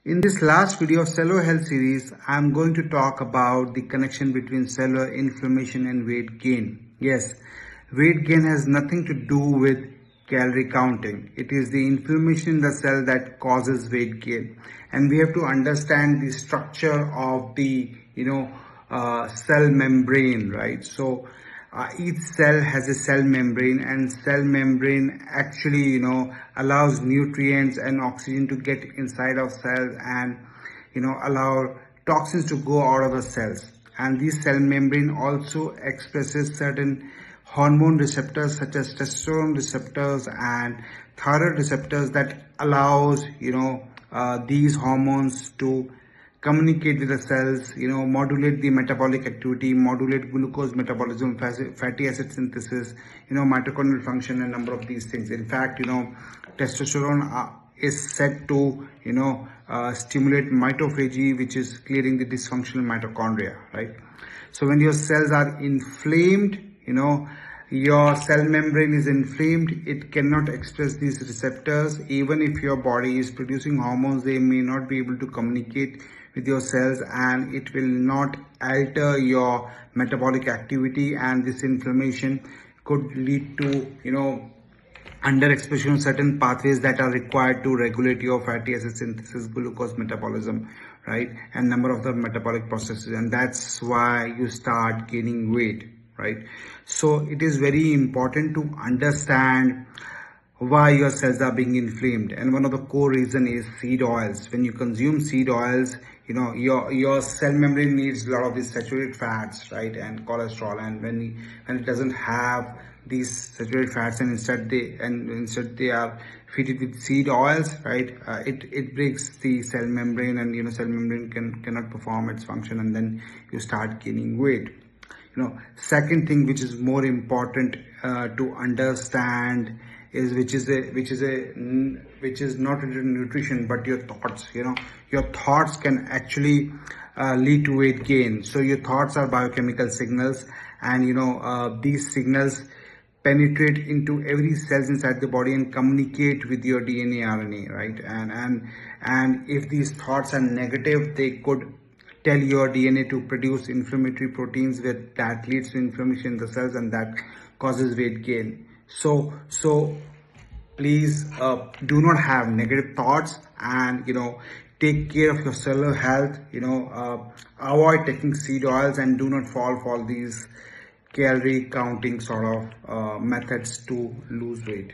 In this last video of Cellular Health series, I'm going to talk about the connection between cellular inflammation and weight gain. Yes, weight gain has nothing to do with calorie counting. It is the inflammation in the cell that causes weight gain. And we have to understand the structure of the, cell membrane, right? So each cell has a cell membrane, and cell membrane actually allows nutrients and oxygen to get inside of cells, and allow toxins to go out of the cells. And this cell membrane also expresses certain hormone receptors such as testosterone receptors and thyroid receptors that allows these hormones to communicate with the cells, modulate the metabolic activity, modulate glucose metabolism, fatty acid synthesis, mitochondrial function, and number of these things. In fact, testosterone is said to, stimulate mitophagy, which is clearing the dysfunctional mitochondria, right? So when your cells are inflamed, your cell membrane is inflamed, it cannot express these receptors. Even if your body is producing hormones, they may not be able to communicate with your cells, and it will not alter your metabolic activity, and this inflammation could lead to underexpression of certain pathways that are required to regulate your fatty acid synthesis, glucose metabolism, right, and number of the metabolic processes, and that's why you start gaining weight, right? So it is very important to understand why your cells are being inflamed, and one of the core reason is seed oils. When you consume seed oils, your cell membrane needs a lot of these saturated fats, right, and cholesterol, and when it doesn't have these saturated fats, and instead they are fitted with seed oils, right, it breaks the cell membrane, and cell membrane cannot perform its function, and then you start gaining weight. Second thing which is more important to understand is which is not related to nutrition, but your thoughts. Your thoughts can actually lead to weight gain. So your thoughts are biochemical signals, and these signals penetrate into every cells inside the body and communicate with your DNA, RNA, right? And if these thoughts are negative, they could tell your DNA to produce inflammatory proteins, that leads to inflammation in the cells, and that causes weight gain. So please do not have negative thoughts, and take care of your cellular health. Avoid taking seed oils, and do not fall for these calorie counting sort of methods to lose weight.